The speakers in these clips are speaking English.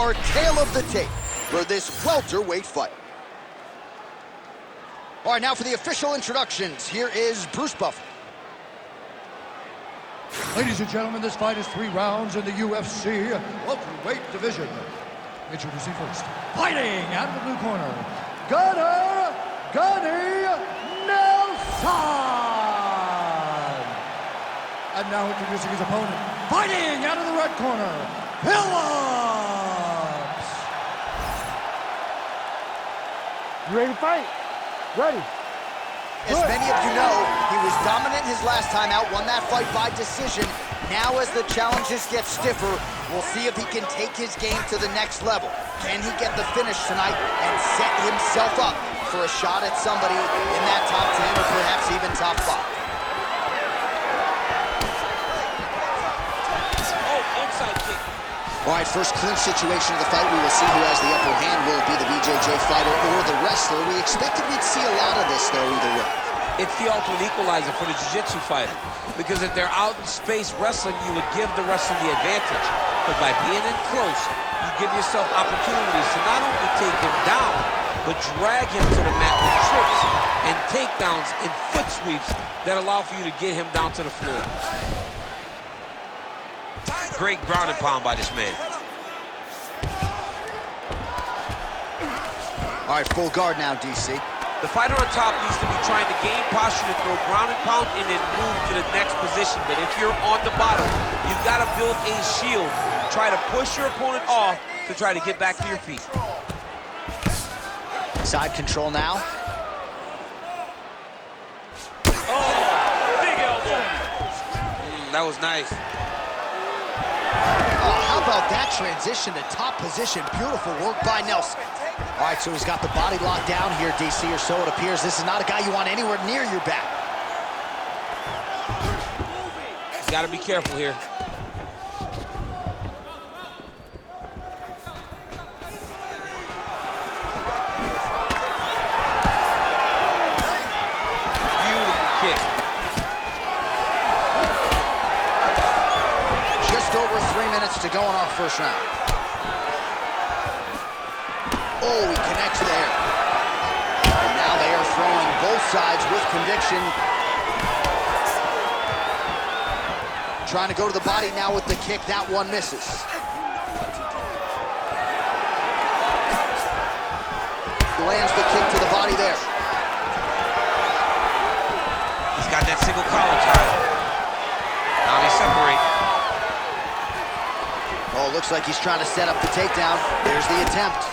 our tale of the tape for this welterweight fight. All right, now for the official introductions, here is Bruce Buffer. Ladies and gentlemen, this fight is 3 rounds in the UFC welterweight division. Introducing first, fighting out of the blue corner, Gunny Nelson! And now introducing his opponent, fighting out of the red corner, Phillips! You ready to fight? Ready. As many of you know, he was dominant his last time out, won that fight by decision. Now as the challenges get stiffer, we'll see if he can take his game to the next level. Can he get the finish tonight and set himself up for a shot at somebody in that top 10 or perhaps even top 5? Oh, inside kick. All right, first clinch situation of the fight. We will see who has the upper hand. Will it be the BJJ fighter or the wrestler? We expected we'd see a lot of this, though, either way. It's the ultimate equalizer for the jiu-jitsu fighter. Because if they're out in space wrestling, you would give the wrestler the advantage. But by being in close, you give yourself opportunities to not only take him down, but drag him to the mat with trips and takedowns and foot sweeps that allow for you to get him down to the floor. Great ground and pound by this man. All right, full guard now, DC. The fighter on top needs to be trying to gain posture to throw ground and pound and then move to the next position. But if you're on the bottom, you've got to build a shield. Try to push your opponent off to try to get back to your feet. Side control now. Oh, big elbow. That was nice. Oh, how about that transition to top position? Beautiful work by Nelson. All right, so he's got the body locked down here, DC, or so it appears. This is not a guy you want anywhere near your back. You got to be careful here. Beautiful kick. Just over 3 minutes to go in our first round. Oh, he connects there. And now they are throwing both sides with conviction. Trying to go to the body now with the kick. That one misses. Lands the kick to the body there. He's got that single collar tie. Now they separate. Oh, looks like he's trying to set up the takedown. There's the attempt.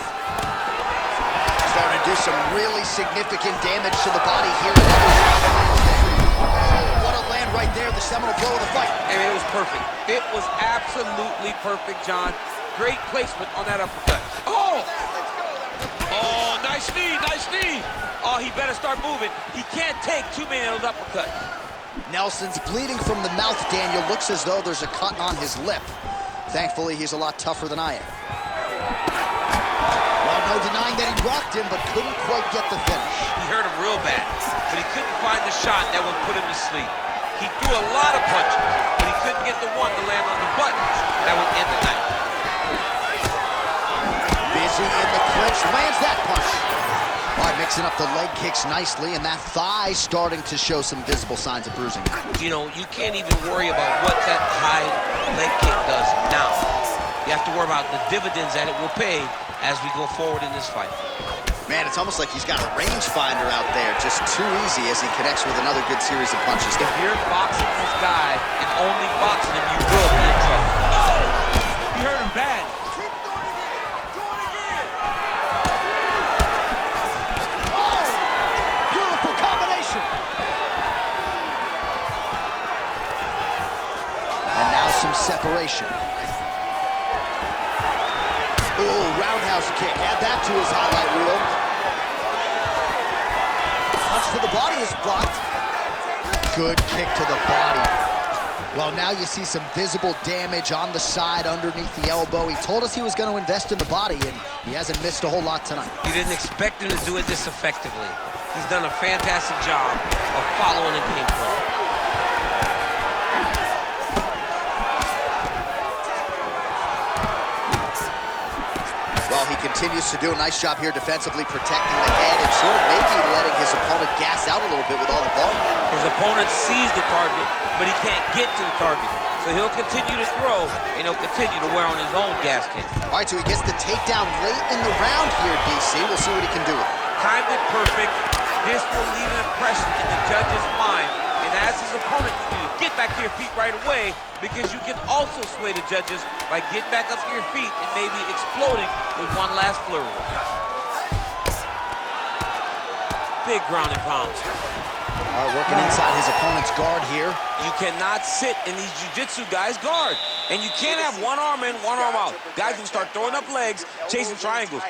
Starting to do some really significant damage to the body here. Oh, what a land right there, the seminal blow of the fight. I mean, it was perfect. It was absolutely perfect, John. Great placement on that uppercut. Oh! Oh, nice knee, nice knee. Oh, he better start moving. He can't take too many of those uppercuts. Nelson's bleeding from the mouth, Daniel. Looks as though there's a cut on his lip. Thankfully, he's a lot tougher than I am. Well, no denying that he rocked him, but couldn't quite get the finish. He hurt him real bad, but he couldn't find the shot that would put him to sleep. He threw a lot of punches, but he couldn't get the one to land on the buttons that would end the night. Busy in the clinch, lands that punch. All right, mixing up the leg kicks nicely, and that thigh starting to show some visible signs of bruising. You know, you can't even worry about what that high leg kick does now. You have to worry about the dividends that it will pay as we go forward in this fight. Man, it's almost like he's got a rangefinder out there, just too easy as he connects with another good series of punches. If you're boxing this guy and only boxing him, you will be in trouble. Oh! You hurt him bad. Beautiful combination. And now some separation. Oh, roundhouse kick. Add that to his highlight reel. Punch to the body is blocked. Good kick to the body. Well, now you see some visible damage on the side underneath the elbow. He told us he was going to invest in the body, and he hasn't missed a whole lot tonight. You didn't expect him to do it this effectively. He's done a fantastic job of following the game plan. he continues to do a nice job here defensively, protecting the head and sort of maybe letting his opponent gas out a little bit with all the volume. His opponent sees the target, but he can't get to the target. So he'll continue to throw, and he'll continue to wear on his own gas tank. All right, so he gets the takedown late in the round here, DC. We'll see what he can do with it. Timed it perfect. This will leave an impression in the judge's mind. And as his opponent, you get back to your feet right away, because you can also sway the judges by getting back up to your feet and maybe exploding with one last flurry. Big ground and pound. All right, working inside his opponent's guard here. You cannot sit in these jiu-jitsu guys' guard. And you can't have one arm in, one arm out. Guys will start throwing up legs, chasing triangles.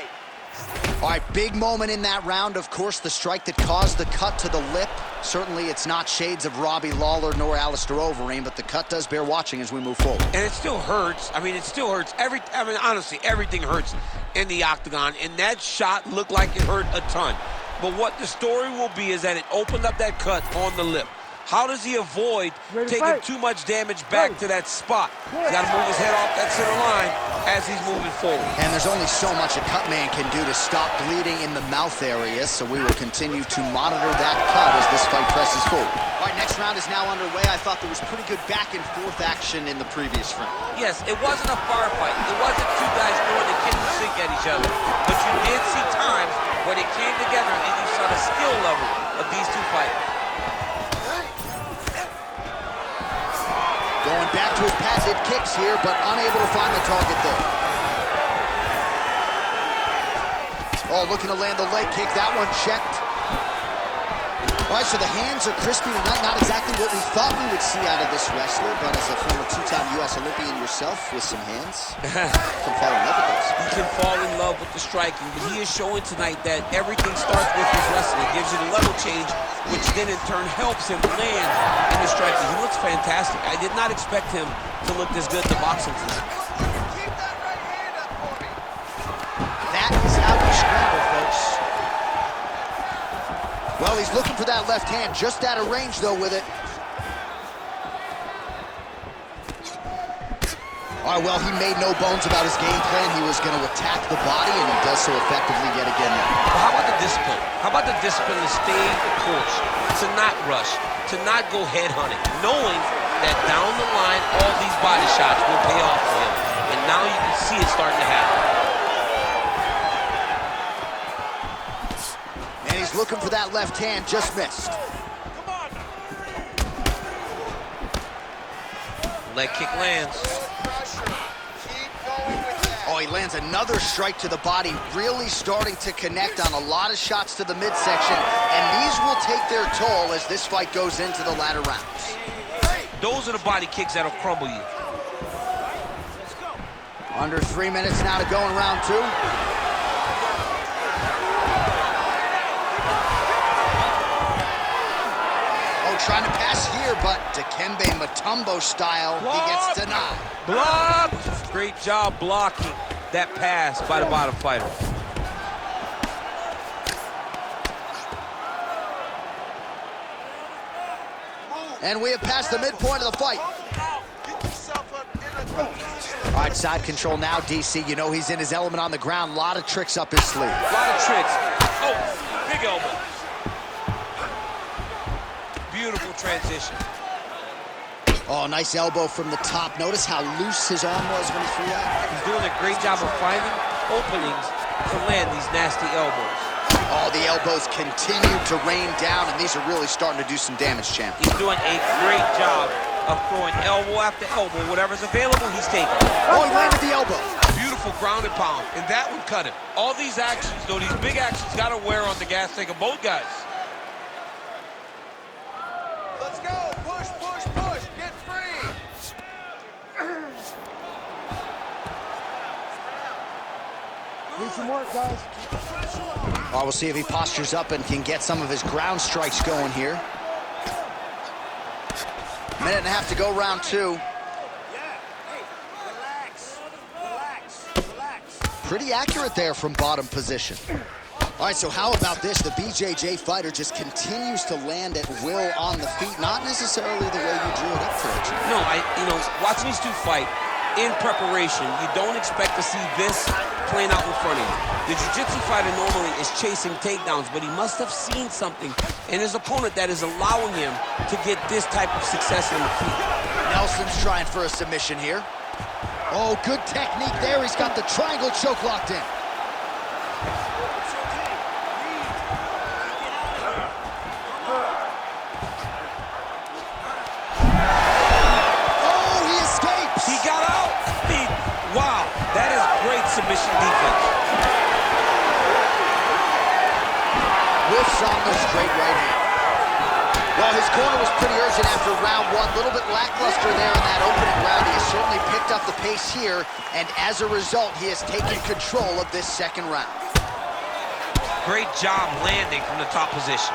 All right, big moment in that round, of course, the strike that caused the cut to the lip. Certainly, it's not shades of Robbie Lawler nor Alistair Overeem, but the cut does bear watching as we move forward. And it still hurts. I mean, it still hurts. Honestly, everything hurts in the octagon, and that shot looked like it hurt a ton. But what the story will be is that it opened up that cut on the lip. How does he avoid taking too much damage back to that spot? He's got to move his head off that center line as he's moving forward. And there's only so much a cut man can do to stop bleeding in the mouth area, so we will continue to monitor that cut as this fight presses forward. All right, next round is now underway. I thought there was pretty good back and forth action in the previous round. Yes, it wasn't a firefight. It wasn't two guys throwing the kitchen sink at each other. But you did see times where they came together and you saw the skill level of these two fighters. Going back to his patented kicks here, but unable to find the target there. Oh, looking to land the leg kick. That one checked. All right, so the hands are crispy tonight. Not exactly what we thought we would see out of this wrestler, but as a former two-time U.S. Olympian yourself with some hands, can fall in love with those. He can fall in love with the striking, but he is showing tonight that everything starts with his wrestling. It gives you the level change, which then in turn helps him land in the striking. He looks fantastic. I did not expect him to look this good in the boxing tonight. That is how you scramble, folks. Well, he's looking for that left hand, just out of range, though, with it. All right, well, he made no bones about his game plan. He was going to attack the body, and he does so effectively yet again now. Well, how about the discipline? How about the discipline to stay the course, to not rush, to not go head hunting, knowing that down the line, all these body shots will pay off for him. And now you can see it starting to happen. And he's looking for that left hand, just missed. Leg kick lands. Oh, he lands another strike to the body, really starting to connect on a lot of shots to the midsection, and these will take their toll as this fight goes into the latter rounds. Those are the body kicks that'll crumble you. Under 3 minutes now to go in round two. Trying to pass here, but Dikembe Mutombo style, he gets denied. Blocked! Great job blocking that pass by the bottom fighter. And we have passed the midpoint of the fight. All right, side control now, DC. You know he's in his element on the ground. A lot of tricks up his sleeve. A lot of tricks. Oh, big elbow. Beautiful transition. Oh, nice elbow from the top. Notice how loose his arm was when he threw that. He's doing a great job of finding openings to land these nasty elbows. Oh, the elbows continue to rain down, and these are really starting to do some damage, champ. He's doing a great job of throwing elbow after elbow. Whatever's available, he's taking. Oh, he landed the elbow. Beautiful ground and pound, and that would cut him. All these actions, though, these big actions, got to wear on the gas tank of both guys. Let's go! Push, push, push! Get free! Need some work, guys. Oh, we'll see if he postures up and can get some of his ground strikes going here. Minute and a half to go, round two. Hey, relax, relax. Pretty accurate there from bottom position. All right, so how about this? The BJJ fighter just continues to land at will on the feet, not necessarily the way you drew it up today. No, watching these two fight, in preparation. You don't expect to see this playing out in front of you. The jiu-jitsu fighter normally is chasing takedowns, but he must have seen something in his opponent that is allowing him to get this type of success on the feet. Nelson's trying for a submission here. Oh, good technique there. He's got the triangle choke locked in. Oh, he escapes. He got out. Wow, that is great submission defense. Whiffs on the straight right hand. Well, his corner was pretty urgent after round one. A little bit lackluster there in that opening round. He has certainly picked up the pace here, and as a result, he has taken control of this second round. Great job landing from the top position.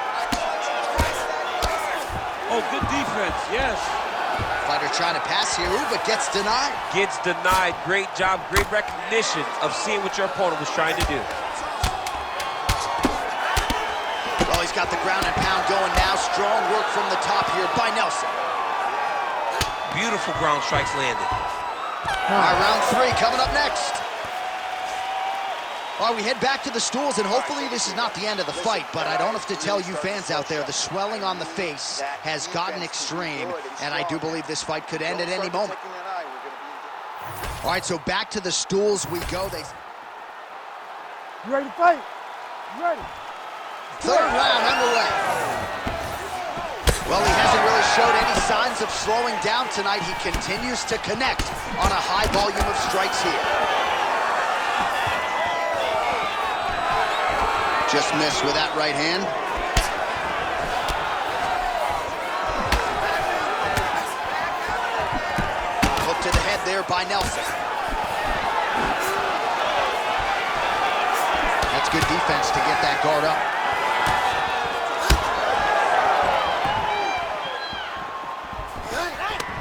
Oh, good defense, yes. Fighter trying to pass here, ooh, but gets denied. Gets denied. Great job, great recognition of seeing what your opponent was trying to do. Well, he's got the ground and pound going now. Strong work from the top here by Nelson. Beautiful ground strikes landed. All right, round three coming up next. All right, we head back to the stools, and hopefully this is not the end of the fight, but I don't have to tell you fans out there, the swelling on the face has gotten extreme, and I do believe this fight could end at any moment. All right, so back to the stools we go. You ready to fight? You ready? Third round underway. Well, he hasn't really showed any signs of slowing down tonight. He continues to connect on a high volume of strikes here. Just missed with that right hand. Hook to the head there by Nelson. That's good defense to get that guard up.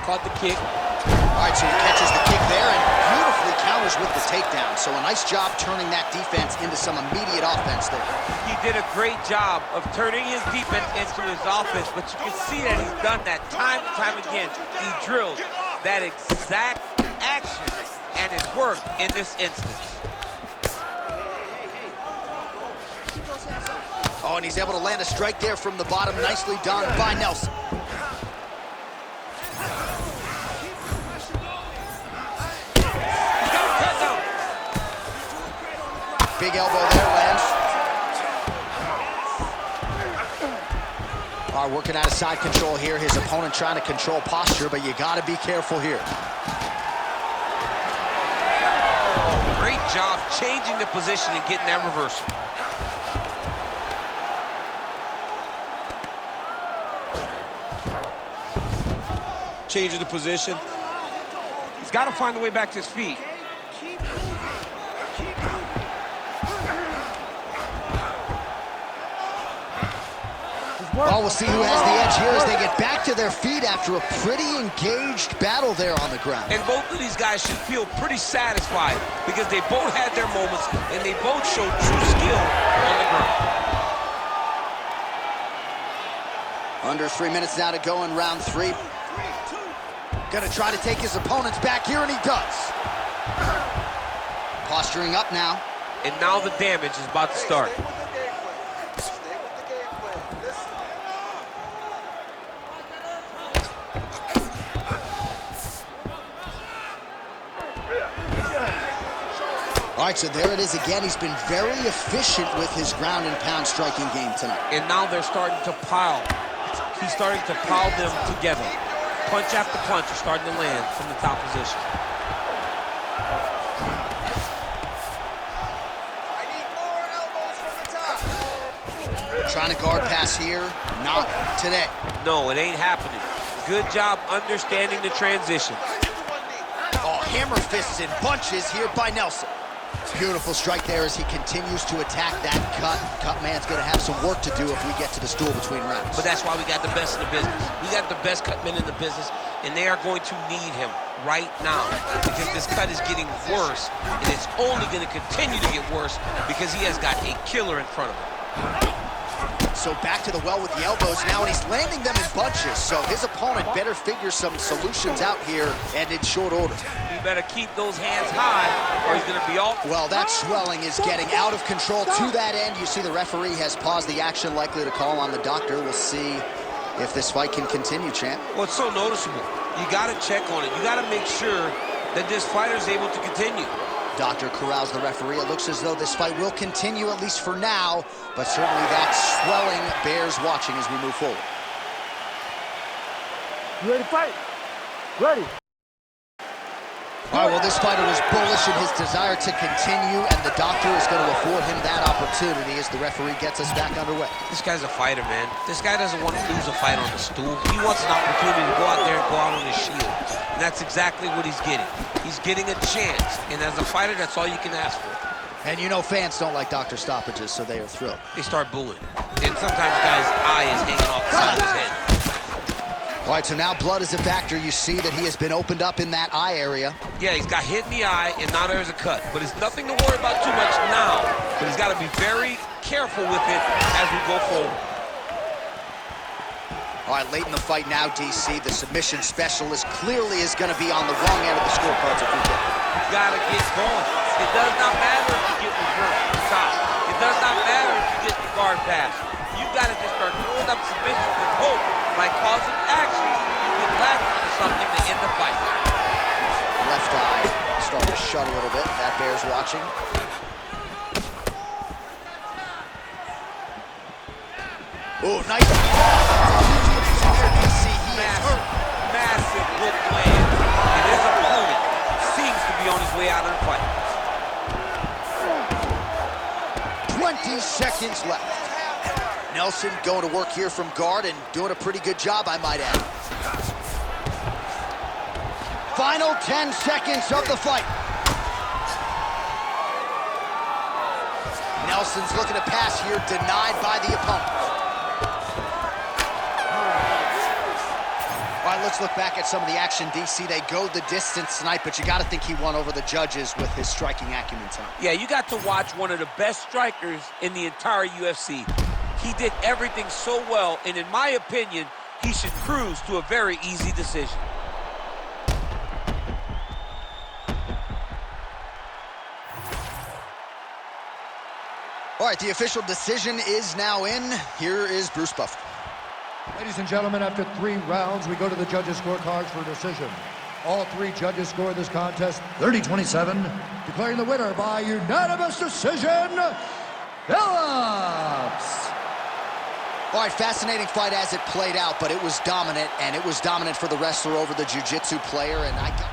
Caught the kick. All right, so he catches the kick there and beautifully counters with the takedown. So a nice job turning that defense into some immediate offense there. He did a great job of turning his defense into his offense, but you can see that he's done that time and time again. He drilled that exact action, and it worked in this instance. Oh, and he's able to land a strike there from the bottom. Nicely done by Nelson. Big elbow there, lands. All right, working out of side control here. His opponent trying to control posture, but you got to be careful here. Great job changing the position and getting that reversal. Changing the position. He's got to find a way back to his feet. Oh, we'll see who has the edge here as they get back to their feet after a pretty engaged battle there on the ground. And both of these guys should feel pretty satisfied because they both had their moments and they both showed true skill on the ground. Under 3 minutes now to go in round three. Gonna try to take his opponents back here, and he does. Posturing up now. And now the damage is about to start. All right, so there it is again. He's been very efficient with his ground and pound striking game tonight. And now they're starting to pile. He's starting to pile them together. Punch after punch are starting to land from the top position. I need more elbows from the top. Trying to guard pass here. Not today. No, it ain't happening. Good job understanding the transition. Oh, hammer fists and bunches here by Nelson. Beautiful strike there as he continues to attack that cut. Cut man's going to have some work to do if we get to the stool between rounds. But that's why we got the best in the business. We got the best cut men in the business, and they are going to need him right now because this cut is getting worse, and it's only going to continue to get worse because he has got a killer in front of him. So back to the well with the elbows now, and he's landing them in bunches. So his opponent better figure some solutions out here and in short order. He better keep those hands high or he's gonna be off. Well, that swelling is getting out of control. To that end, you see the referee has paused the action, likely to call on the doctor. We'll see if this fight can continue, champ. Well, it's so noticeable. You gotta check on it. You gotta make sure that this fighter is able to continue. Doctor corrals the referee. It looks as though this fight will continue, at least for now, but certainly that swelling bears watching as we move forward. You ready to fight? Ready. All right, well, this fighter was bullish in his desire to continue, and the doctor is going to afford him that opportunity as the referee gets us back underway. This guy's a fighter, man. This guy doesn't want to lose a fight on the stool. He wants an opportunity to go out there and go out on his shield. And that's exactly what he's getting. He's getting a chance. And as a fighter, that's all you can ask for. And you know fans don't like doctor stoppages, so they are thrilled. They start booing. And sometimes guys' eye is hanging off the side of his head. All right, so now blood is a factor. You see that he has been opened up in that eye area. Yeah, he's got hit in the eye, and now there's a cut. But it's nothing to worry about too much now. But he's got to be very careful with it as we go forward. All right, late in the fight now, DC, the submission specialist clearly is going to be on the wrong end of the scorecards if we get. You got to get going. It does not matter if you get reversed or top. It does not matter if you get the guard pass. You got to just start throwing up submissions and hope by causing action, you get left into something to end the fight. Left eye starting to shut a little bit. That bears watching. Oh, nice. Massive good plan. And his opponent seems to be on his way out of the fight. 20 seconds left. Nelson going to work here from guard and doing a pretty good job, I might add. Final 10 seconds of the fight. Nelson's looking to pass here, denied by the opponent. All right, let's look back at some of the action, DC. They go the distance tonight, but you got to think he won over the judges with his striking acumen tonight. Yeah, you got to watch one of the best strikers in the entire UFC. He did everything so well, and in my opinion, he should cruise to a very easy decision. All right, the official decision is now in. Here is Bruce Buffer. Ladies and gentlemen, after 3 rounds, we go to the judges' scorecards for decision. All 3 judges scored this contest 30-27, declaring the winner by unanimous decision, Phillips. All right, fascinating fight as it played out, but it was dominant, and it was dominant for the wrestler over the jiu-jitsu player, and I got...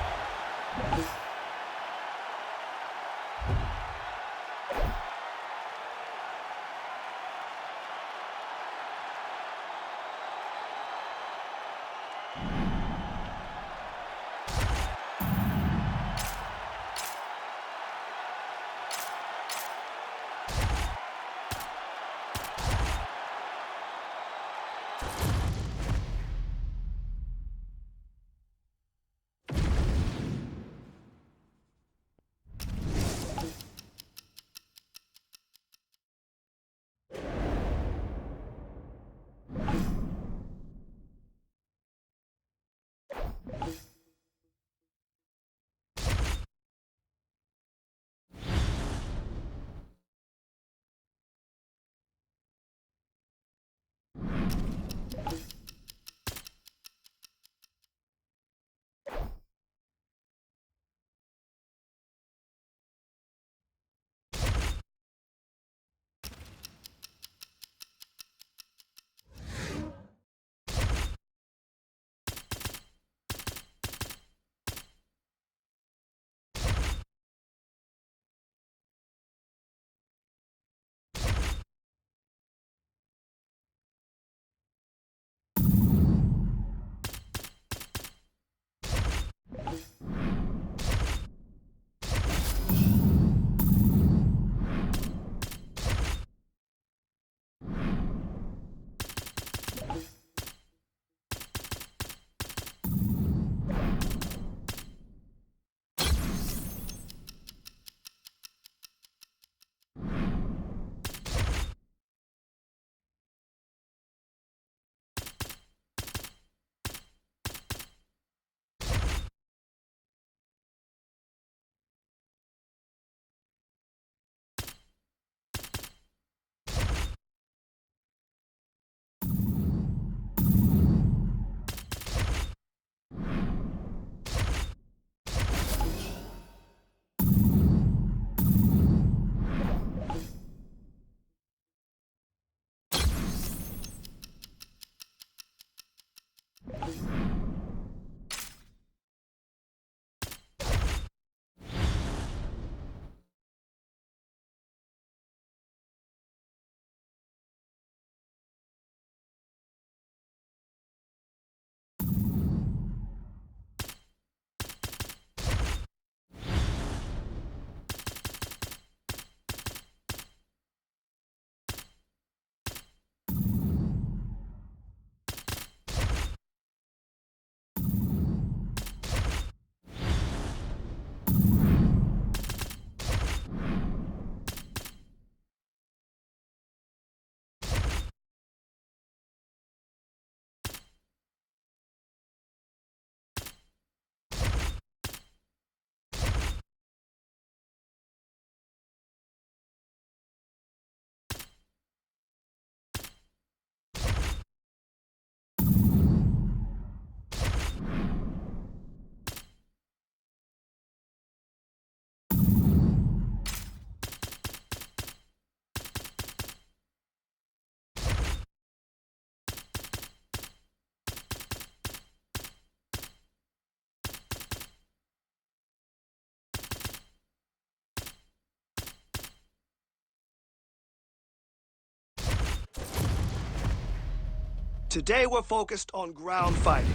Today we're focused on ground fighting,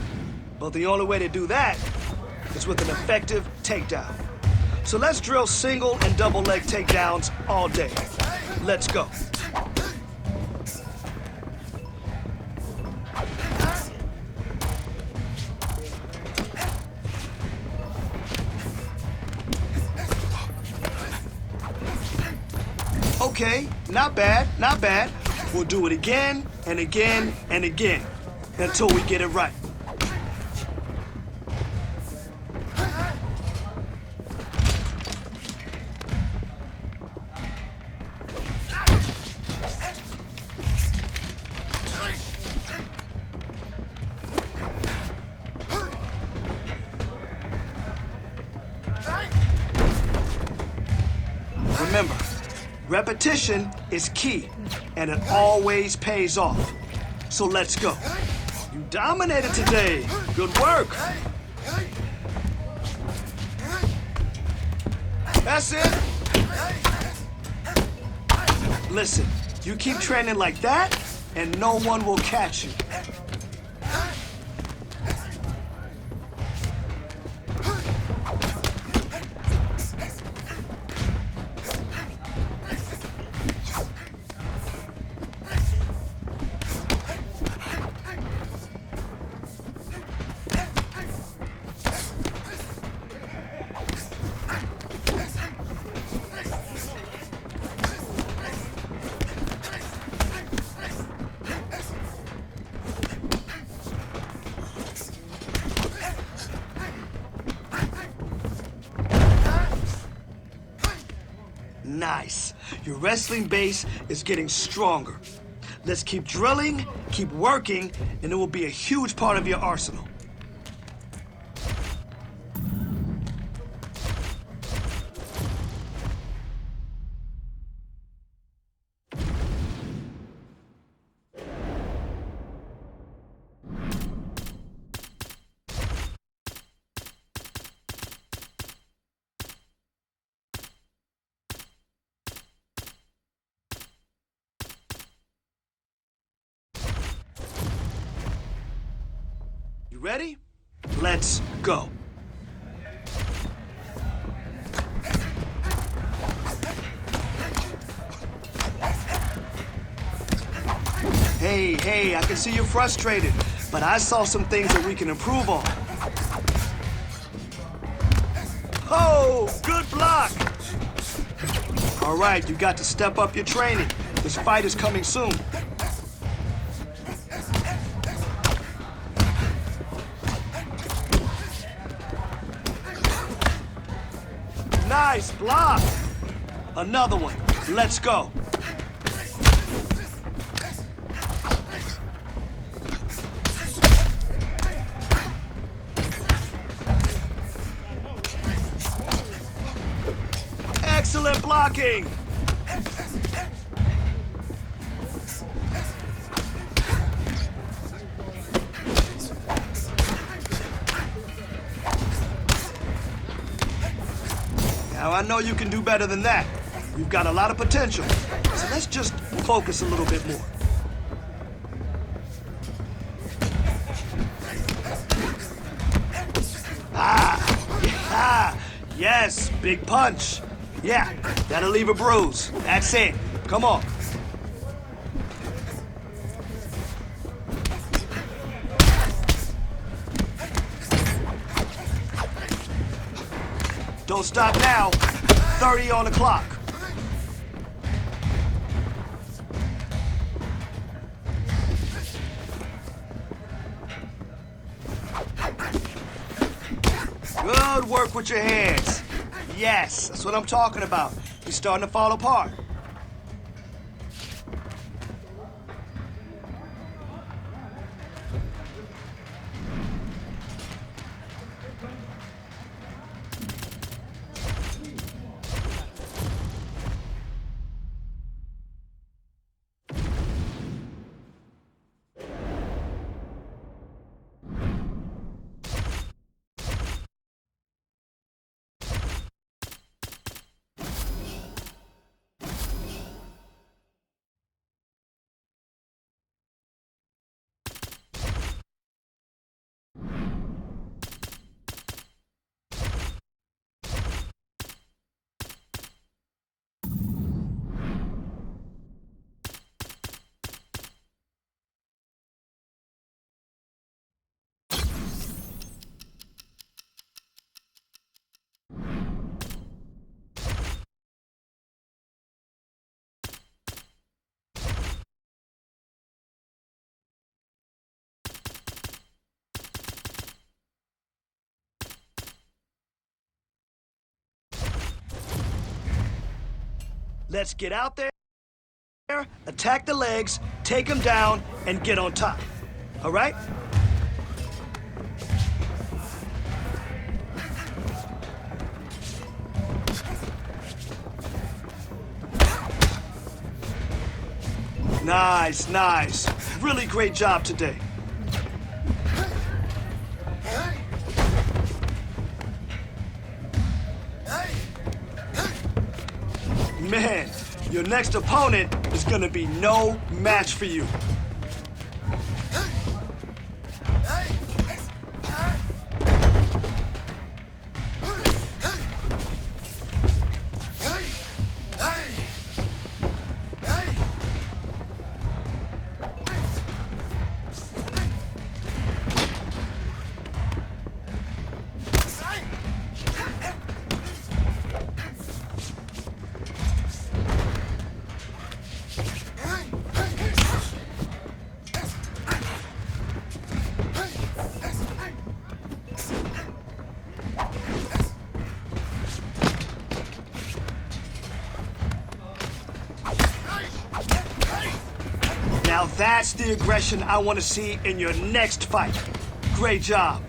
but the only way to do that is with an effective takedown. So let's drill single and double leg takedowns all day. Let's go. Okay, not bad, not bad. We'll do it again and again and again until we get it right. Remember, repetition is key, and it always pays off. So let's go. You dominated today. Good work. That's it. Listen, you keep training like that, and no one will catch you. Nice. Your wrestling base is getting stronger. Let's keep drilling, keep working, and it will be a huge part of your arsenal. You ready? Let's go. Hey, I can see you're frustrated, but I saw some things that we can improve on. Oh, good block. All right, you got to step up your training. This fight is coming soon. Nice block. Another one. Let's go. Excellent blocking. Now, I know you can do better than that. You've got a lot of potential. So let's just focus a little bit more. Yeah, yes, big punch. Yeah, that'll leave a bruise. That's it. Come on. Don't stop now. 30 on the clock. Good work with your hands. Yes, that's what I'm talking about. You're starting to fall apart. Let's get out there, attack the legs, take them down, and get on top. All right? Nice, nice. Really great job today. Man, your next opponent is gonna be no match for you. Now that's the aggression I want to see in your next fight. Great job.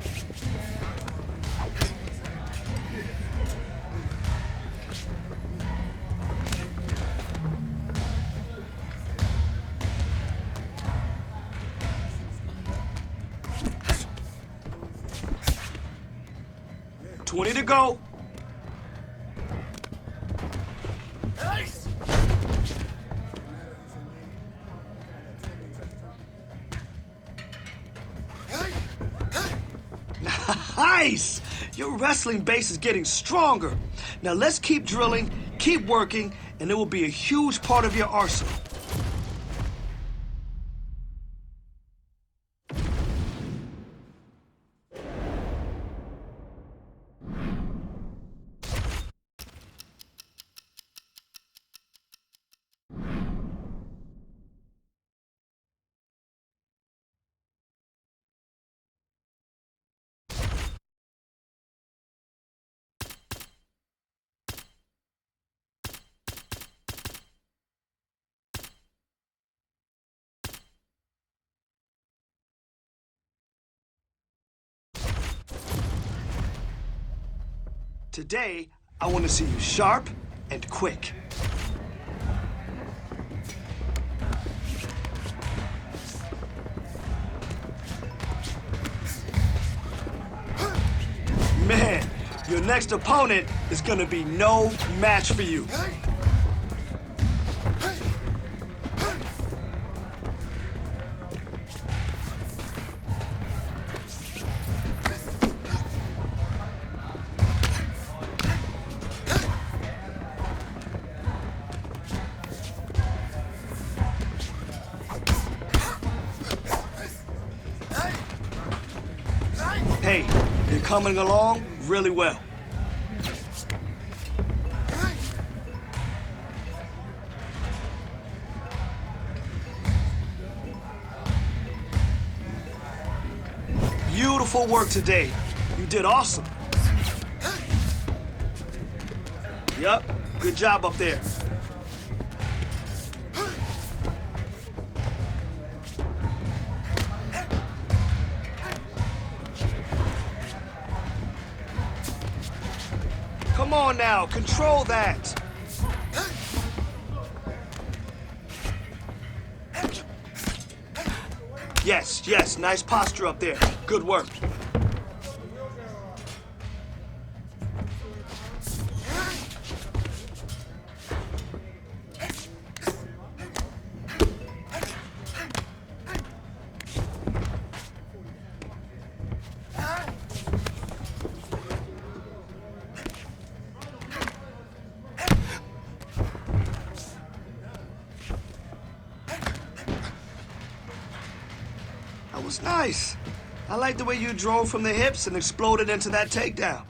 $20 to go. Nice! Your wrestling base is getting stronger. Now let's keep drilling, keep working, and it will be a huge part of your arsenal. Today, I want to see you sharp and quick. Man, your next opponent is going to be no match for you. Hey, you're coming along really well. Beautiful work today. You did awesome. Yup, good job up there. Come on now, control that. Yes, yes, nice posture up there. Good work. That was nice. I like the way you drove from the hips and exploded into that takedown.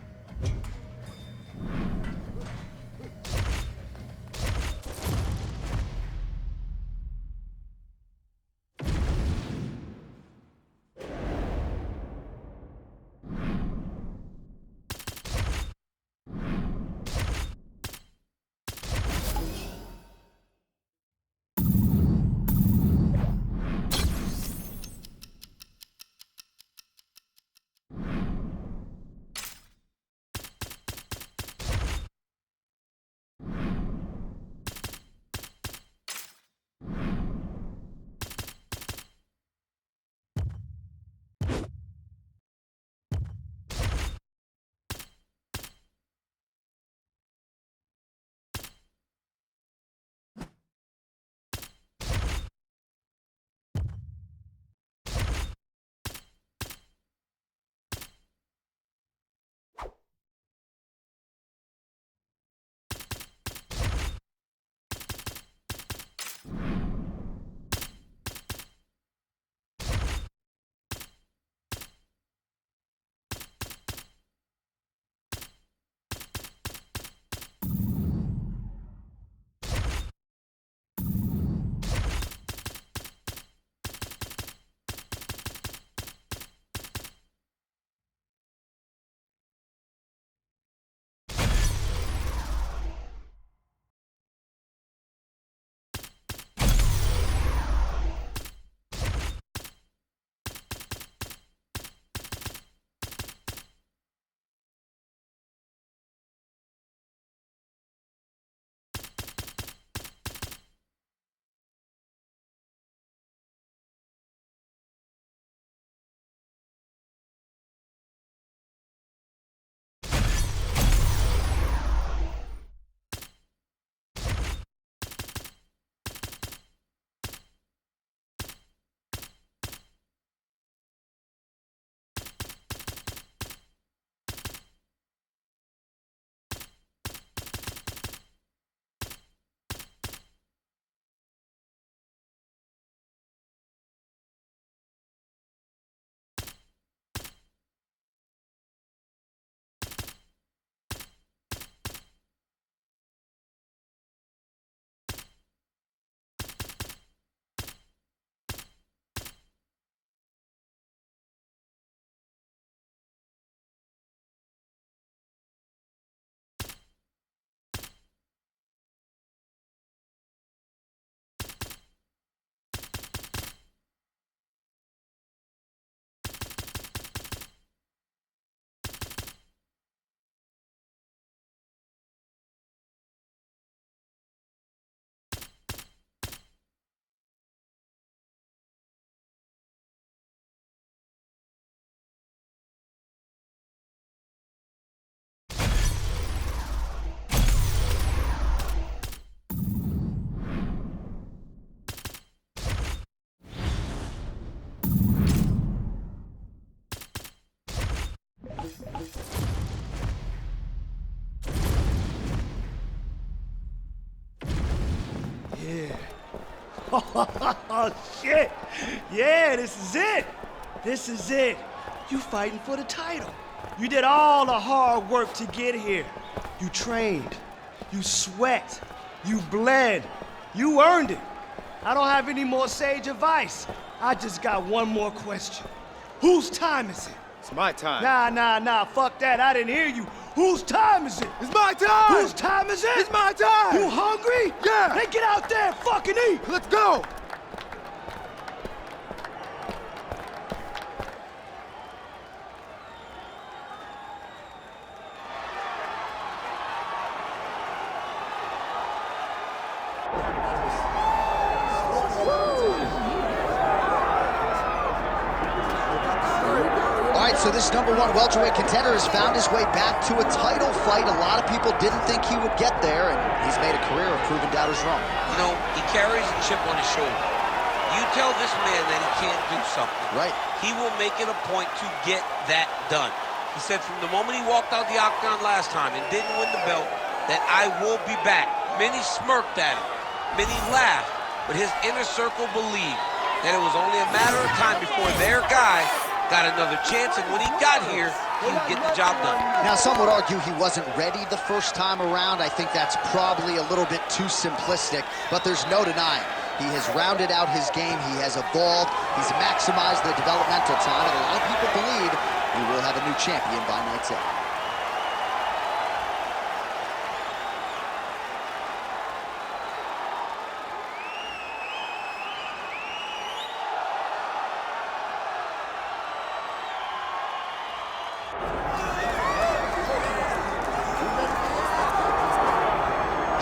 Oh, shit. Yeah, this is it. This is it. You fighting for the title. You did all the hard work to get here. You trained. You sweat. You bled. You earned it. I don't have any more sage advice. I just got one more question. Whose time is it? It's my time. Nah, fuck that. I didn't hear you. Whose time is it? It's my time! Whose time is it? It's my time! You hungry? Yeah! Then get out there and fucking eat! Let's go! So this #1 welterweight contender has found his way back to a title fight. A lot of people didn't think he would get there, and he's made a career of proving doubters wrong. You know, he carries a chip on his shoulder. You tell this man that he can't do something. Right. He will make it a point to get that done. He said from the moment he walked out the octagon last time and didn't win the belt, that I will be back. Many smirked at him. Many laughed. But his inner circle believed that it was only a matter of time before their guy got another chance, and when he got here, he would get the job done. Now, some would argue he wasn't ready the first time around. I think that's probably a little bit too simplistic, but there's no denying. He has rounded out his game, he has evolved, he's maximized the developmental time, and a lot of people believe we will have a new champion by night's end.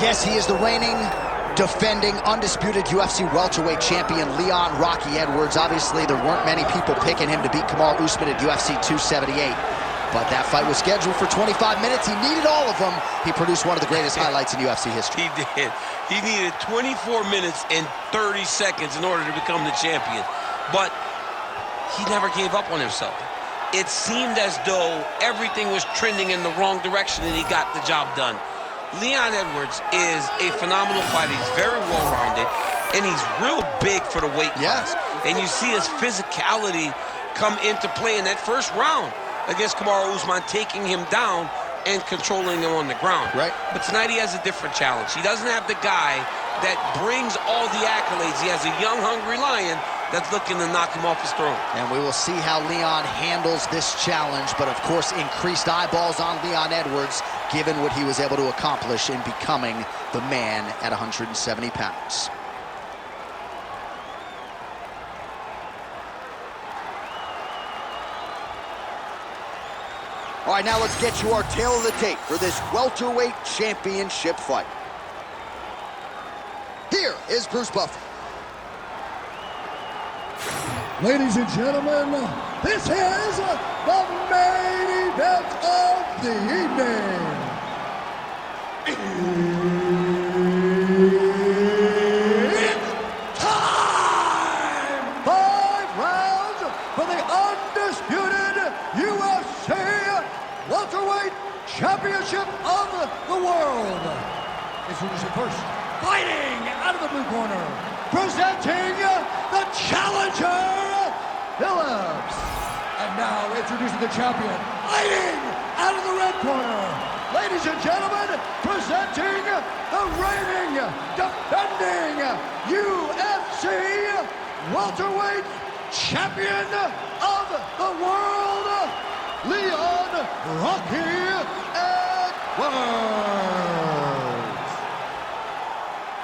Yes, he is the reigning, defending, undisputed UFC welterweight champion, Leon Rocky Edwards. Obviously, there weren't many people picking him to beat Kamaru Usman at UFC 278. But that fight was scheduled for 25 minutes. He needed all of them. He produced one of the greatest highlights in UFC history. He did. He needed 24 minutes and 30 seconds in order to become the champion. But he never gave up on himself. It seemed as though everything was trending in the wrong direction, and he got the job done. Leon Edwards is a phenomenal fighter. He's very well-rounded, and he's real big for the weight class. And you see his physicality come into play in that first round against Kamaru Usman, taking him down and controlling him on the ground. Right. But tonight he has a different challenge. He doesn't have the guy that brings all the accolades. He has a young, hungry lion that's looking to knock him off his throne. And we will see how Leon handles this challenge, but of course increased eyeballs on Leon Edwards, given what he was able to accomplish in becoming the man at 170 pounds. All right, now let's get you our tale of the tape for this welterweight championship fight. Here is Bruce Buffer. Ladies and gentlemen, this is the main event of the evening. It's time! 5 rounds for the undisputed UFC welterweight championship of the world. Introducing first, fighting out of the blue corner, presenting the challenger, Phillips. And now introducing the champion, fighting out of the red corner. Ladies and gentlemen, presenting the reigning, defending UFC welterweight champion of the world, Leon Rocky Edwards.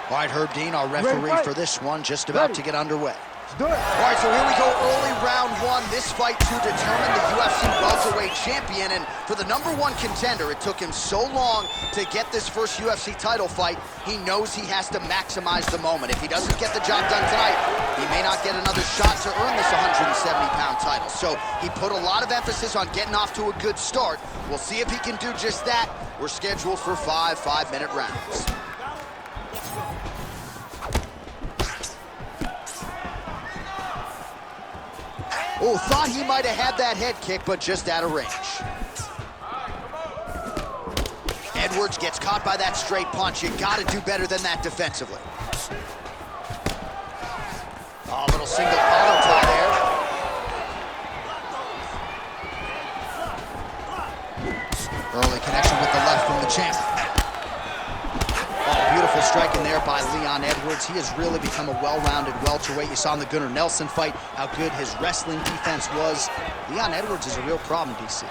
All right, Herb Dean, our referee for this one, just about to get underway. Let's do it. All right, so here we go, early round one. This fight to determine the UFC welterweight champion. And for the #1 contender, it took him so long to get this first UFC title fight. He knows he has to maximize the moment. If he doesn't get the job done tonight, he may not get another shot to earn this 170-pound title. So he put a lot of emphasis on getting off to a good start. We'll see if he can do just that. We're scheduled for 5 5-minute rounds. Oh, thought he might have had that head kick, but just out of range. Edwards gets caught by that straight punch. You gotta do better than that defensively. Oh, a little single collar tie there. Early connection with the left from the champ. Oh, beautiful strike in there by Leon Edwards. He has really become a well-rounded welterweight. You saw in the Gunnar Nelson fight how good his wrestling defense was. Leon Edwards is a real problem, DC.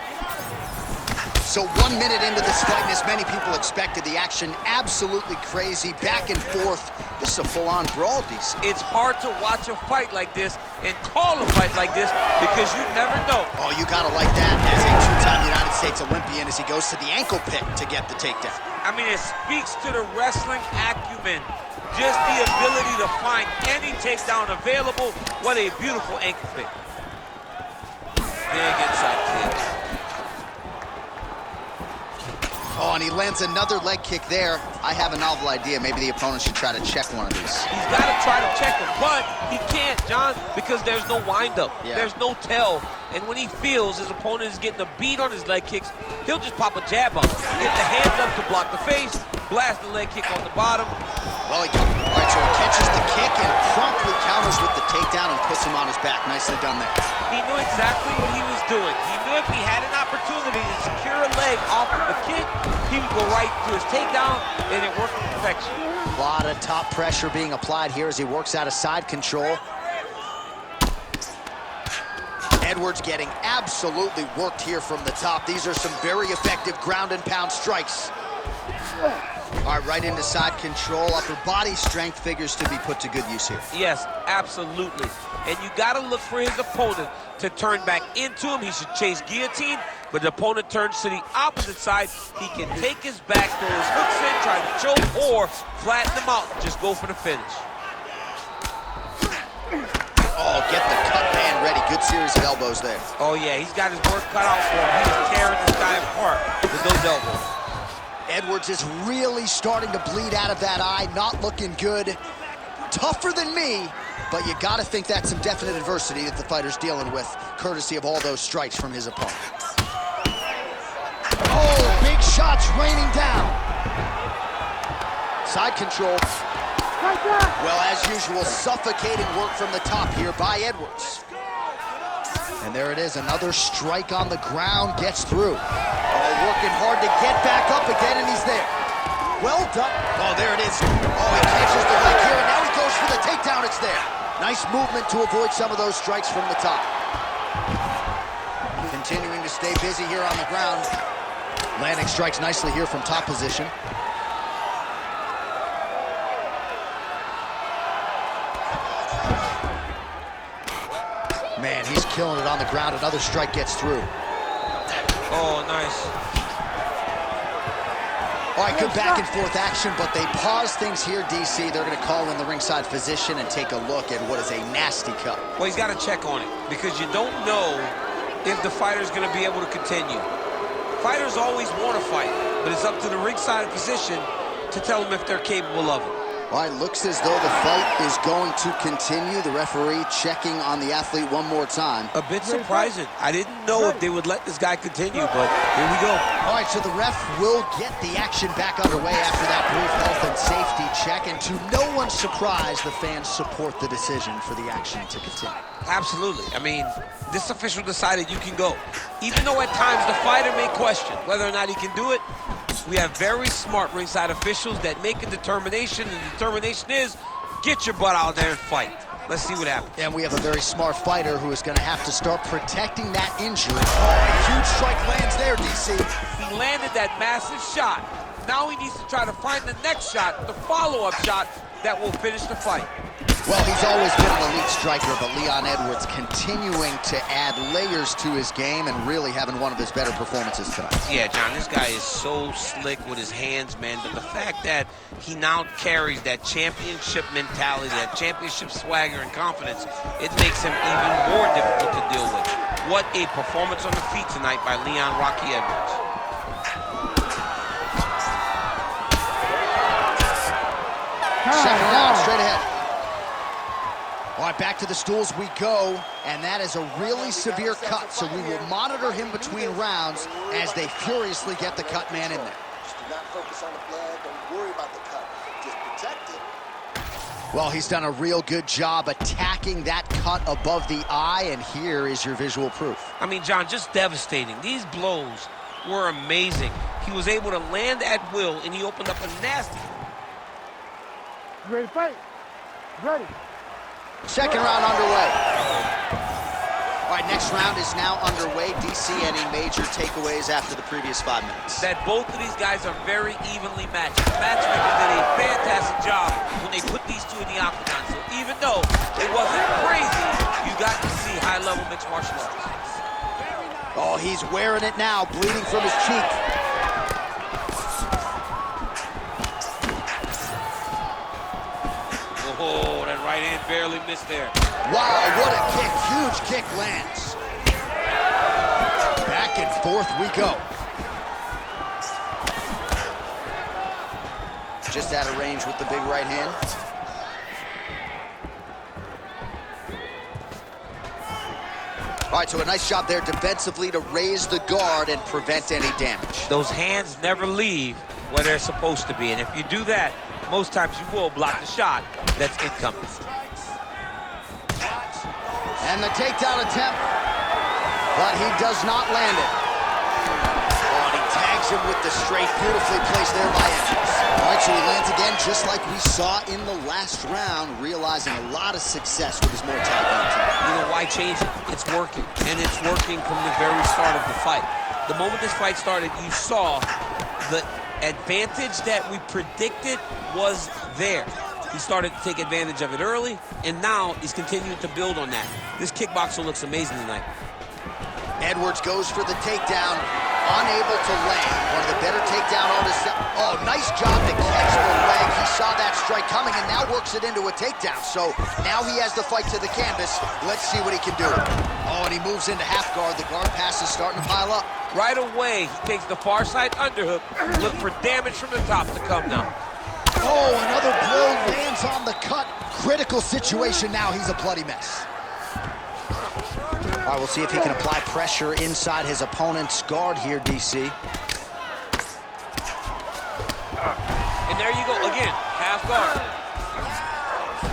So 1 minute into this fight, and as many people expected, the action absolutely crazy, back and forth. This is a full-on brawl, DC. It's hard to watch a fight like this and call a fight like this because you never know. Oh, you gotta like that as a two-time United States Olympian as he goes to the ankle pick to get the takedown. I mean, it speaks to the wrestling acumen. Just the ability to find any takedown available. What a beautiful ankle pick. Big inside kick. Oh, and he lands another leg kick there. I have a novel idea. Maybe the opponent should try to check one of these. He's got to try to check him, but he can't, John, because there's no windup. Yeah. There's no tell. And when he feels his opponent is getting a beat on his leg kicks, he'll just pop a jab on him. Get the hands up to block the face, blast the leg kick on the bottom. Well, all right, so he catches the kick and promptly counters with the takedown and puts him on his back. Nicely done there. He knew exactly what he was doing. He knew if he had an opportunity to secure a leg off of the kick, he would go right to his takedown, and it worked to perfection. A lot of top pressure being applied here as he works out of side control. Edwards getting absolutely worked here from the top. These are some very effective ground and pound strikes. All right, right into side control. Upper body strength figures to be put to good use here. Yes, absolutely. And you got to look for his opponent to turn back into him. He should chase guillotine, but the opponent turns to the opposite side. He can take his back, throw his hooks in, try to choke, or flatten him out. Just go for the finish. Oh, get the cut man ready. Good series of elbows there. Oh, yeah, he's got his work cut out for him. He's tearing this guy apart with those elbows. Edwards is really starting to bleed out of that eye. Not looking good. Tougher than me, but you got to think that's some definite adversity that the fighter's dealing with, courtesy of all those strikes from his opponent. Oh, big shots raining down. Side control. Well, as usual, suffocating work from the top here by Edwards. And there it is, another strike on the ground, gets through. Oh, working hard to get back up again, and he's there. Well done. Oh, there it is. Oh, he catches the leg here, and now he goes for the takedown. It's there. Nice movement to avoid some of those strikes from the top. Continuing to stay busy here on the ground. Landing strikes nicely here from top position. Man, he's killing it on the ground. Another strike gets through. Oh, nice. All right, good back and forth action, but they pause things here, DC. They're going to call in the ringside physician and take a look at what is a nasty cut. Well, he's got to check on it because you don't know if the fighter's going to be able to continue. Fighters always want to fight, but it's up to the ringside physician to tell them if they're capable of it. All right, looks as though the fight is going to continue. The referee checking on the athlete one more time. A bit surprising. I didn't know if they would let this guy continue, but here we go. All right, so the ref will get the action back underway after that brief health and safety check. And to no one's surprise, the fans support the decision for the action to continue. Absolutely. I mean, this official decided you can go. Even though at times the fighter may question whether or not he can do it, we have very smart ringside officials that make a determination, and the determination is get your butt out there and fight. Let's see what happens. And we have a very smart fighter who is going to have to start protecting that injury. Oh, a huge strike lands there, DC. He landed that massive shot. Now he needs to try to find the next shot, the follow-up shot that will finish the fight. Well, he's always been an elite striker, but Leon Edwards continuing to add layers to his game and really having one of his better performances tonight. Yeah, John, this guy is so slick with his hands, man, but the fact that he now carries that championship mentality, that championship swagger and confidence, it makes him even more difficult to deal with. What a performance on the feet tonight by Leon Rocky Edwards. Second down, straight ahead. All right, back to the stools we go, and that is a really severe cut, so we will monitor him between rounds as they furiously get the cut man in there. Just do not focus on the blood. Don't worry about the cut. Just protect it. Well, he's done a real good job attacking that cut above the eye, and here is your visual proof. I mean, John, just devastating. These blows were amazing. He was able to land at will, and he opened up a nasty... You ready to fight? Ready. Second round underway. All right, next round is now underway. DC, any major takeaways after the previous 5 minutes? That both of these guys are very evenly matched. The matchmaker did a fantastic job when they put these two in the octagon. So even though it wasn't crazy, you got to see high-level mixed martial arts. Oh, he's wearing it now, bleeding from his cheek. Oh, that right hand barely missed there. Wow, what a kick. Huge kick lands. Back and forth we go. Just out of range with the big right hand. All right, so a nice job there defensively to raise the guard and prevent any damage. Those hands never leave where they're supposed to be, and if you do that, most times you will block the shot that's incoming. And the takedown attempt, but he does not land it. Oh, and he tags him with the straight, beautifully placed there by Edwards. All right, so he lands again, just like we saw in the last round, realizing a lot of success with his Muay Thai game. You know, why change it? It's working, and it's working from the very start of the fight. The moment this fight started, you saw the advantage that we predicted was there. He started to take advantage of it early, and now he's continuing to build on that. This kickboxer looks amazing tonight. Edwards goes for the takedown, unable to land. One of the better takedown artists. Oh, nice job to catch the leg. He saw that strike coming and now works it into a takedown. So now he has the fight to the canvas. Let's see what he can do. Oh, and he moves into half guard. The guard pass is starting to pile up. Right away, he takes the far side underhook. Look for damage from the top to come now. Oh, another blow lands on the cut. Critical situation now. He's a bloody mess. All right, we'll see if he can apply pressure inside his opponent's guard here, DC. And there you go, again, half guard.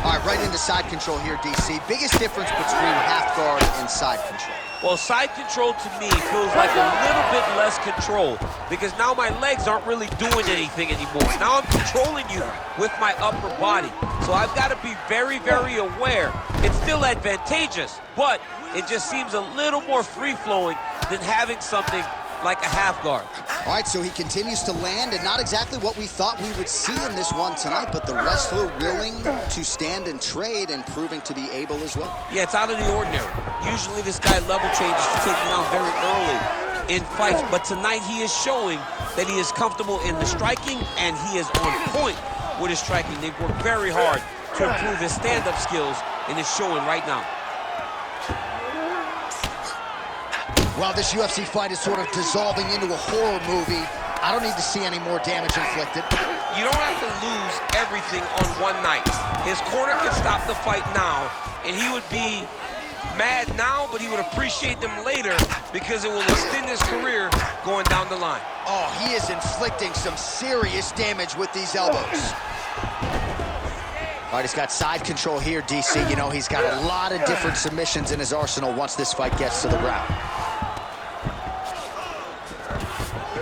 All right, right into side control here, DC. Biggest difference between half guard and side control? Well, side control to me feels like a little bit less control because now my legs aren't really doing anything anymore. Now I'm controlling you with my upper body. So I've got to be very, very aware. It's still advantageous, but it just seems a little more free-flowing than having something like a half guard. All right, so he continues to land, and not exactly what we thought we would see in this one tonight, but the wrestler willing to stand and trade and proving to be able as well. Yeah, it's out of the ordinary. Usually this guy level changes to take him down very early in fights, but tonight he is showing that he is comfortable in the striking, and he is on point with his striking. They've worked very hard to improve his stand-up skills, and it's showing right now. Well, this UFC fight is sort of dissolving into a horror movie. I don't need to see any more damage inflicted. You don't have to lose everything on one night. His corner can stop the fight now, and he would be mad now, but he would appreciate them later because it will extend his career going down the line. Oh, he is inflicting some serious damage with these elbows. All right, he's got side control here, DC. You know, he's got a lot of different submissions in his arsenal once this fight gets to the ground.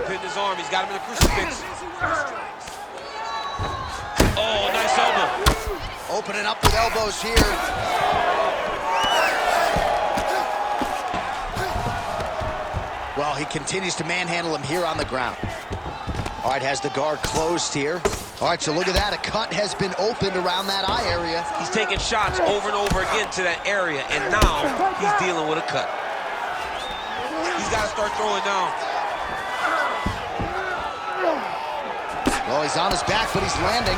Pinned his arm, he's got him in the crucifix. Oh, nice elbow. Opening up with elbows here. Well, he continues to manhandle him here on the ground. All right, has the guard closed here. All right, so look at that. A cut has been opened around that eye area. He's taking shots over and over again to that area, and now he's dealing with a cut. He's got to start throwing down. Well, he's on his back, but he's landing.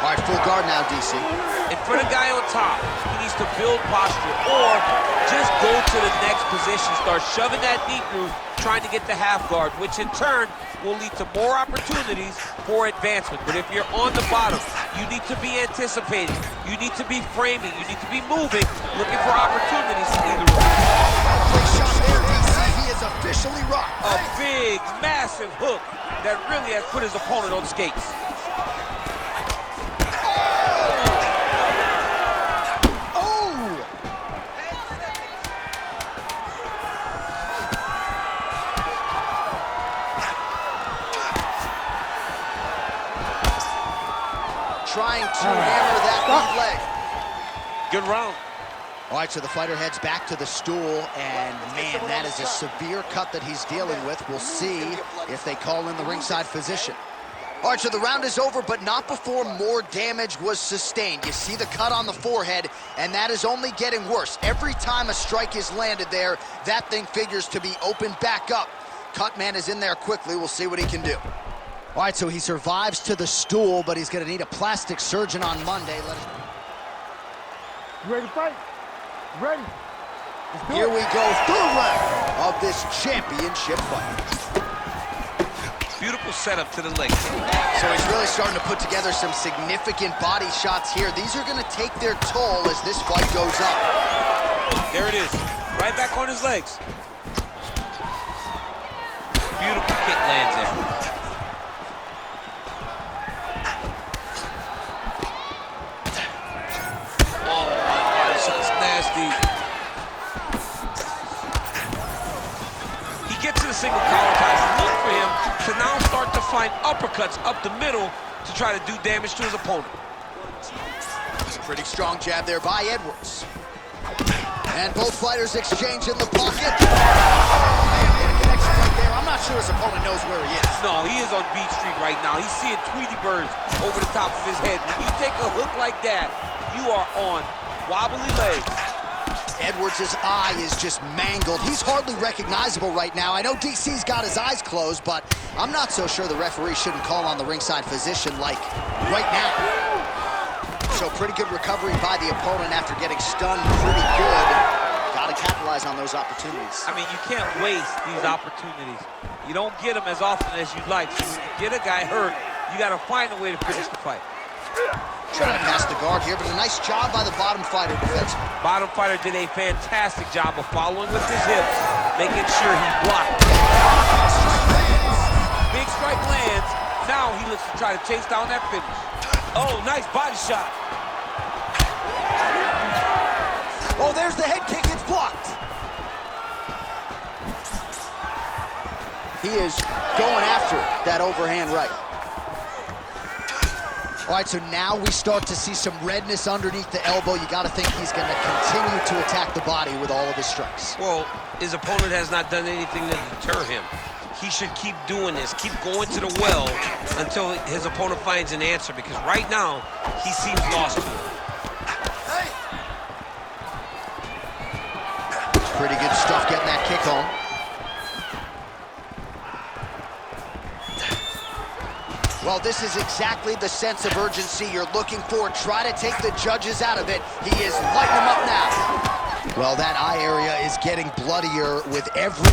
All right, full guard now, DC. And for the guy on top, he needs to build posture or just go to the next position, start shoving that knee through, trying to get the half guard, which in turn will lead to more opportunities for advancement. But if you're on the bottom, you need to be anticipating, you need to be framing, you need to be moving, looking for opportunities to either. Great shot there, DC. He is officially officially rocked. A big, massive hook that really has put his opponent on skates. Trying to hammer that lead leg. Good round. All right, so the fighter heads back to the stool, and man, that is a severe cut that he's dealing with. We'll see if they call in the ringside physician. All right, so the round is over, but not before more damage was sustained. You see the cut on the forehead, and that is only getting worse. Every time a strike is landed there, that thing figures to be opened back up. Cutman is in there quickly. We'll see what he can do. All right, so he survives to the stool, but he's going to need a plastic surgeon on Monday. You ready to fight? Ready. Here we go, third round of this championship fight. Beautiful setup to the leg. So he's really starting to put together some significant body shots here. These are going to take their toll as this fight goes up. There it is. Right back on his legs. Beautiful kick lands there. He gets to the single collar ties. Look for him to now start to find uppercuts up the middle to try to do damage to his opponent. Pretty strong jab there by Edwards. And both fighters exchange in the pocket. Oh, man, made a connection right there. I'm not sure his opponent knows where he is. No, he is on Beach Street right now. He's seeing Tweety birds over the top of his head. When you take a hook like that, you are on wobbly legs. Edwards' eye is just mangled. He's hardly recognizable right now. I know DC's got his eyes closed, but I'm not so sure the referee shouldn't call on the ringside physician like right now. So pretty good recovery by the opponent after getting stunned pretty good. Got to capitalize on those opportunities. I mean, you can't waste these opportunities. You don't get them as often as you'd like. So when you get a guy hurt, you got to find a way to finish the fight. Trying to pass the guard here, but a nice job by the bottom fighter defensively. Bottom fighter did a fantastic job of following with his hips, making sure he blocked. Big strike lands. Now he looks to try to chase down that finish. Oh, nice body shot. Oh, there's the head kick. It's blocked. He is going after that overhand right. All right, so now we start to see some redness underneath the elbow. You got to think he's going to continue to attack the body with all of his strikes. Well, his opponent has not done anything to deter him. He should keep doing this, keep going to the well until his opponent finds an answer, because right now, he seems lost to it. Pretty good stuff getting that kick home. Well, this is exactly the sense of urgency you're looking for. Try to take the judges out of it. He is lighting them up now. Well, that eye area is getting bloodier with every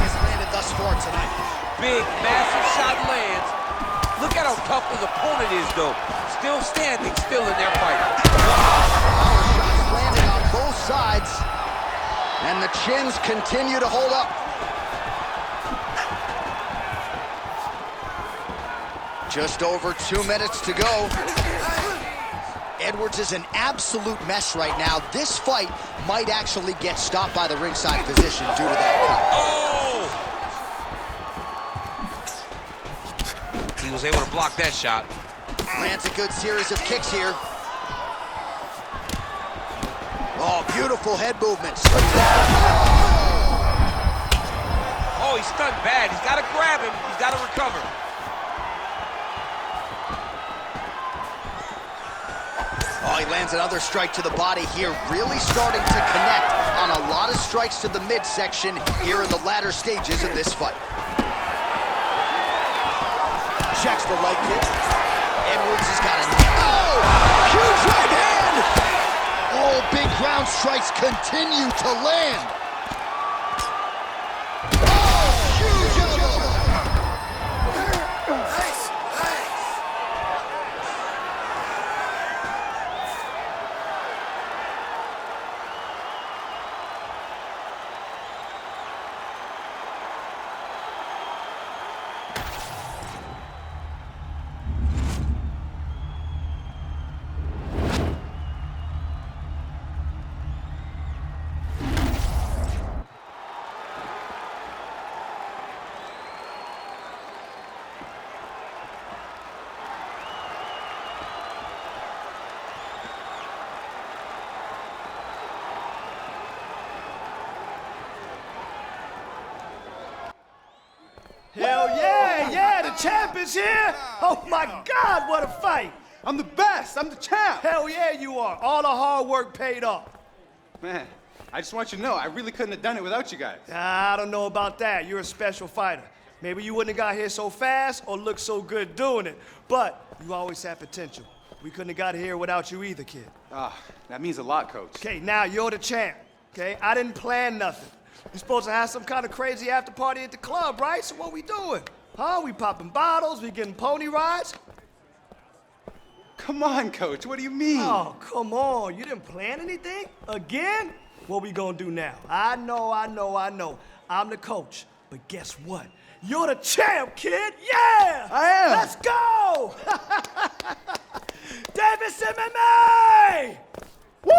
has landed thus far tonight. Big, massive shot lands. Look at how tough his opponent is, though. Still standing, still in their fight. Power shots landing on both sides, and the chins continue to hold up. Just over 2 minutes to go. Edwards is an absolute mess right now. This fight might actually get stopped by the ringside physician due to that cut. Oh! He was able to block that shot. Lands a good series of kicks here. Oh, beautiful head movements. Oh, he's stunned bad. He's got to grab him. He's got to recover. Oh, he lands another strike to the body here, really starting to connect on a lot of strikes to the midsection here in the latter stages of this fight. Checks the leg kick. Edwards has got a... Oh! Huge right hand! All big ground strikes continue to land. Oh, huge! Hell yeah, yeah, the champ is here. Oh my God, what a fight. I'm the best. I'm the champ. Hell yeah, you are. All the hard work paid off. Man, I just want you to know, I really couldn't have done it without you guys. I don't know about that. You're a special fighter. Maybe you wouldn't have got here so fast or looked so good doing it, but you always had potential. We couldn't have got here without you either, kid. Ah, that means a lot, Coach. Okay, now you're the champ, okay? I didn't plan nothing. You're supposed to have some kind of crazy after party at the club, right? So what we doing? Huh? We popping bottles? We getting pony rides? Come on, Coach, what do you mean? Oh, come on. You didn't plan anything? Again? What we gonna do now? I know. I'm the coach, but guess what? You're the champ, kid! Yeah! I am! Let's go! Davis MMA! Woo!